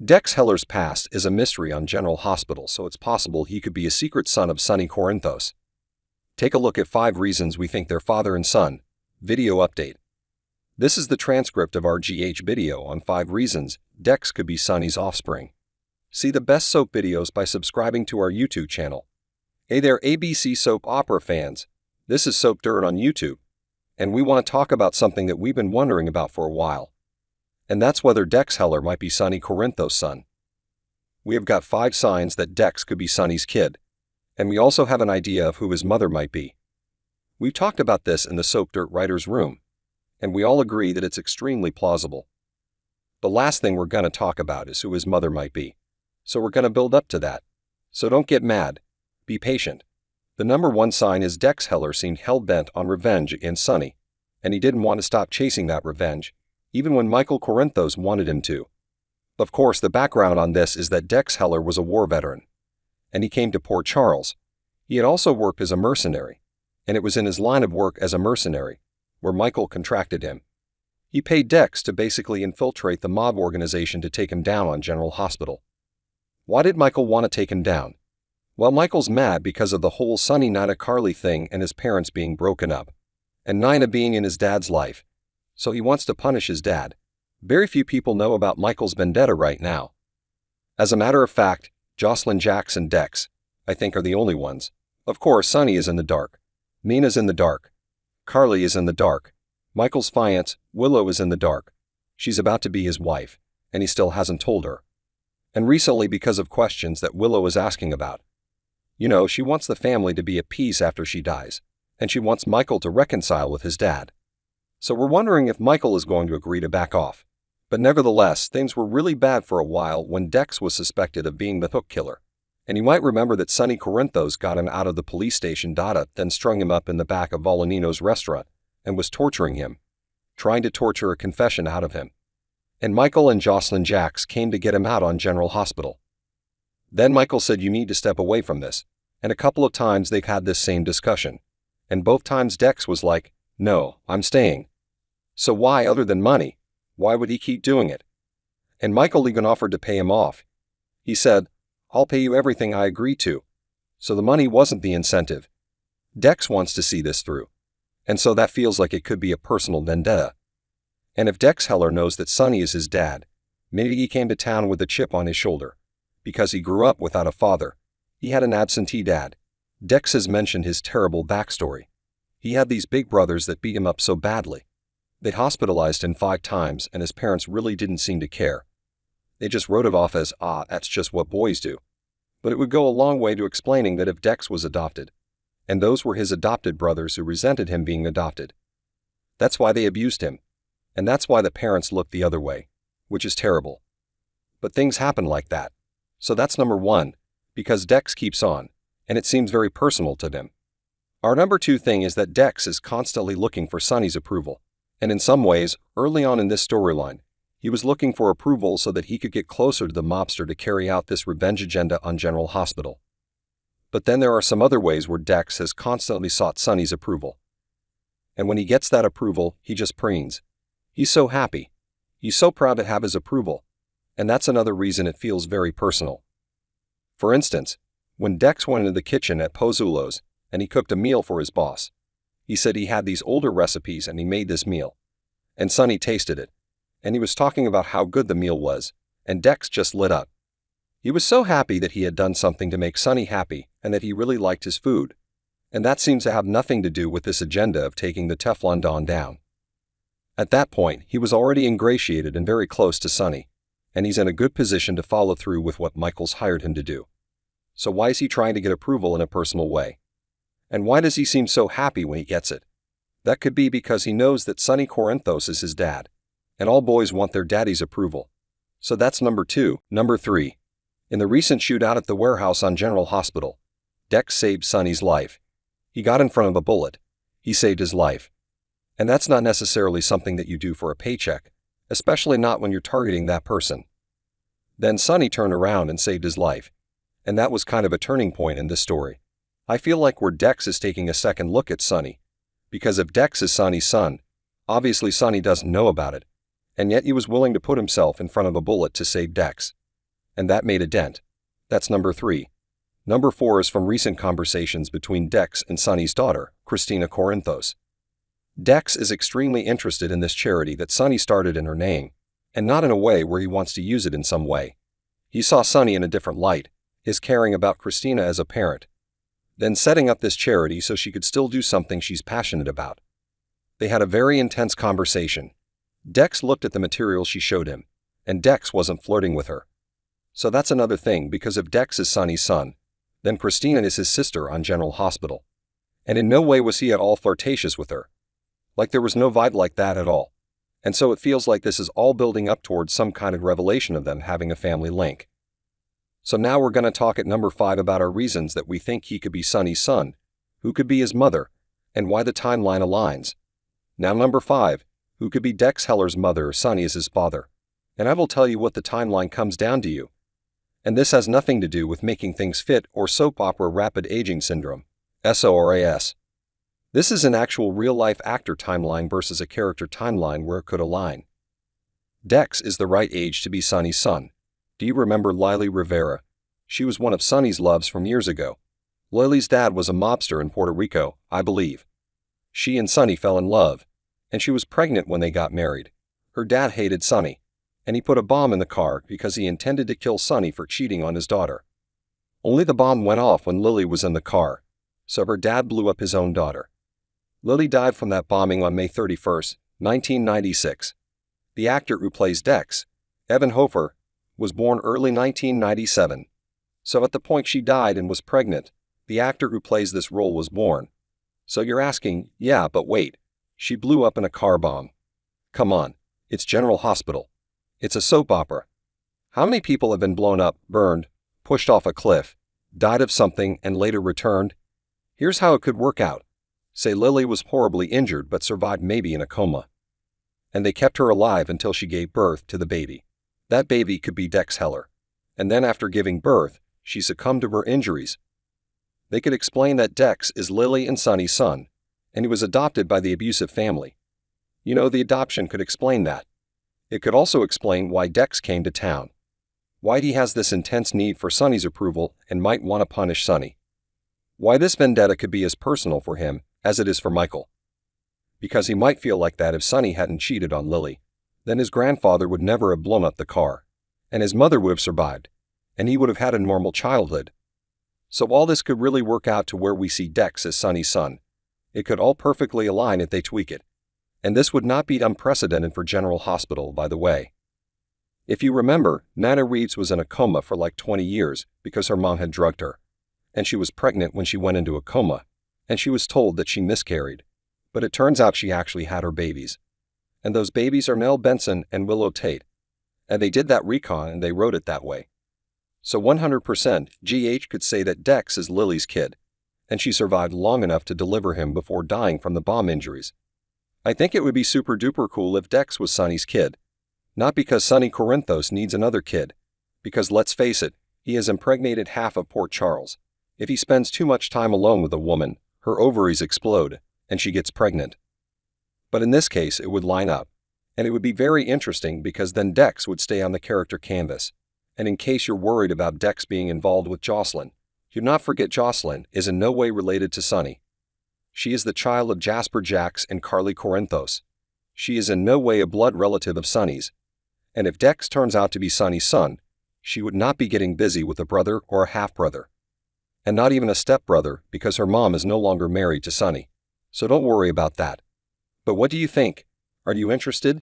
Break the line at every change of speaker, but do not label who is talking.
Dex Heller's past is a mystery on General Hospital, so it's possible he could be a secret son of Sonny Corinthos. Take a look at 5 reasons we think they're father and son. Video update. This is the transcript of our GH video on 5 reasons Dex could be Sonny's offspring. See the best soap videos by subscribing to our YouTube channel. Hey there ABC soap opera fans, this is Soap Dirt on YouTube, and we want to talk about something that we've been wondering about for a while. And that's whether Dex Heller might be Sonny Corinthos' son. We have got 5 signs that Dex could be Sonny's kid, and we also have an idea of who his mother might be. We've talked about this in the Soap Dirt writer's room, and we all agree that it's extremely plausible. The last thing we're going to talk about is who his mother might be, so we're going to build up to that. So don't get mad, be patient. The number 1 sign is Dex Heller seemed hell-bent on revenge against Sonny, and he didn't want to stop chasing that revenge, even when Michael Corinthos wanted him to. Of course, the background on this is that Dex Heller was a war veteran, and he came to Port Charles. He had also worked as a mercenary, and it was in his line of work as a mercenary where Michael contracted him. He paid Dex to basically infiltrate the mob organization to take him down on General Hospital. Why did Michael want to take him down? Well, Michael's mad because of the whole Sonny Nina Carly thing and his parents being broken up, and Nina being in his dad's life. So he wants to punish his dad. Very few people know about Michael's vendetta right now. As a matter of fact, Jocelyn, Jax, and Dex, I think, are the only ones. Of course, Sonny is in the dark. Nina's in the dark. Carly is in the dark. Michael's fiancée, Willow, is in the dark. She's about to be his wife, and he still hasn't told her. And recently, because of questions that Willow is asking about. You know, she wants the family to be at peace after she dies, and she wants Michael to reconcile with his dad. So we're wondering if Michael is going to agree to back off. But nevertheless, things were really bad for a while when Dex was suspected of being the hook killer. And you might remember that Sonny Corinthos got him out of the police station, then strung him up in the back of Volanino's restaurant and was torturing him, trying to torture a confession out of him. And Michael and Jocelyn Jax came to get him out on General Hospital. Then Michael said, "You need to step away from this." And a couple of times they've had this same discussion. And both times Dex was like, "No, I'm staying." So why, other than money, why would he keep doing it? And Michael even offered to pay him off. He said, "I'll pay you everything I agree to." So the money wasn't the incentive. Dex wants to see this through. And so that feels like it could be a personal vendetta. And if Dex Heller knows that Sonny is his dad, maybe he came to town with a chip on his shoulder. Because he grew up without a father. He had an absentee dad. Dex has mentioned his terrible backstory. He had these big brothers that beat him up so badly. They hospitalized him 5 times, and his parents really didn't seem to care. They just wrote it off as, that's just what boys do. But it would go a long way to explaining that if Dex was adopted, and those were his adopted brothers who resented him being adopted. That's why they abused him, and that's why the parents looked the other way, which is terrible. But things happen like that. So that's number 1, because Dex keeps on, and it seems very personal to them. Our number 2 thing is that Dex is constantly looking for Sonny's approval. And in some ways, early on in this storyline, he was looking for approval so that he could get closer to the mobster to carry out this revenge agenda on General Hospital. But then there are some other ways where Dex has constantly sought Sonny's approval. And when he gets that approval, he just preens. He's so happy. He's so proud to have his approval. And that's another reason it feels very personal. For instance, when Dex went into the kitchen at Pozzulo's and he cooked a meal for his boss, he said he had these older recipes and he made this meal. And Sonny tasted it. And he was talking about how good the meal was, and Dex just lit up. He was so happy that he had done something to make Sonny happy and that he really liked his food. And that seems to have nothing to do with this agenda of taking the Teflon Don down. At that point, he was already ingratiated and very close to Sonny, and he's in a good position to follow through with what Michael's hired him to do. So why is he trying to get approval in a personal way? And why does he seem so happy when he gets it? That could be because he knows that Sonny Corinthos is his dad, and all boys want their daddy's approval. So that's number 2. Number 3. In the recent shootout at the warehouse on General Hospital, Dex saved Sonny's life. He got in front of a bullet. He saved his life. And that's not necessarily something that you do for a paycheck, especially not when you're targeting that person. Then Sonny turned around and saved his life. And that was kind of a turning point in this story. I feel like where Dex is taking a second look at Sonny, because if Dex is Sonny's son, obviously Sonny doesn't know about it, and yet he was willing to put himself in front of a bullet to save Dex. and that made a dent. That's number 3. Number 4 is from recent conversations between Dex and Sonny's daughter, Christina Corinthos. Dex is extremely interested in this charity that Sonny started in her name, and not in a way where he wants to use it in some way. He saw Sonny in a different light, his caring about Christina as a parent, then setting up this charity so she could still do something she's passionate about. They had a very intense conversation. Dex looked at the material she showed him, and Dex wasn't flirting with her. So that's another thing, because if Dex is Sonny's son, then Christina is his sister on General Hospital. And in no way was he at all flirtatious with her. Like there was no vibe like that at all. And so it feels like this is all building up towards some kind of revelation of them having a family link. So now we're going to talk at number 5 about our reasons that we think he could be Sonny's son, who could be his mother, and why the timeline aligns. Now number 5, who could be Dex Heller's mother or Sonny is his father. And I will tell you what the timeline comes down to you. And this has nothing to do with making things fit or soap opera rapid aging syndrome, SORAS. This is an actual real-life actor timeline versus a character timeline where it could align. Dex is the right age to be Sonny's son. Do you remember Lily Rivera? She was one of Sonny's loves from years ago. Lily's dad was a mobster in Puerto Rico, I believe. She and Sonny fell in love, and she was pregnant when they got married. Her dad hated Sonny, and he put a bomb in the car because he intended to kill Sonny for cheating on his daughter. Only the bomb went off when Lily was in the car, so her dad blew up his own daughter. Lily died from that bombing on May 31st, 1996. The actor who plays Dex, Evan Hofer, was born early 1997. So at the point she died and was pregnant, the actor who plays this role was born. So you're asking, yeah, but wait, she blew up in a car bomb. Come on, it's General Hospital. It's a soap opera. How many people have been blown up, burned, pushed off a cliff, died of something, and later returned? Here's how it could work out. Say Lily was horribly injured but survived, maybe in a coma. And they kept her alive until she gave birth to the baby. That baby could be Dex Heller. And then after giving birth, she succumbed to her injuries. They could explain that Dex is Lily and Sonny's son, and he was adopted by the abusive family. You know, the adoption could explain that. It could also explain why Dex came to town. Why he has this intense need for Sonny's approval and might want to punish Sonny. Why this vendetta could be as personal for him as it is for Michael. Because he might feel like that if Sonny hadn't cheated on Lily. Then his grandfather would never have blown up the car, and his mother would have survived, and he would have had a normal childhood. So all this could really work out to where we see Dex as Sonny's son. It could all perfectly align if they tweak it. And this would not be unprecedented for General Hospital, by the way. If you remember, Nana Reeves was in a coma for like 20 years because her mom had drugged her. And she was pregnant when she went into a coma, and she was told that she miscarried. But it turns out she actually had her babies. And those babies are Nell Benson and Willow Tate. And they did that recon and they wrote it that way. So 100% GH could say that Dex is Lily's kid, and she survived long enough to deliver him before dying from the bomb injuries. I think it would be super duper cool if Dex was Sonny's kid. Not because Sonny Corinthos needs another kid, because let's face it, he has impregnated half of Port Charles. If he spends too much time alone with a woman, her ovaries explode, and she gets pregnant. But in this case, it would line up, and it would be very interesting because then Dex would stay on the character canvas. And in case you're worried about Dex being involved with Jocelyn, do not forget Jocelyn is in no way related to Sonny. She is the child of Jasper Jax and Carly Corinthos. She is in no way a blood relative of Sonny's. And if Dex turns out to be Sonny's son, she would not be getting busy with a brother or a half-brother. And not even a stepbrother because her mom is no longer married to Sonny. So don't worry about that. But what do you think? Are you interested?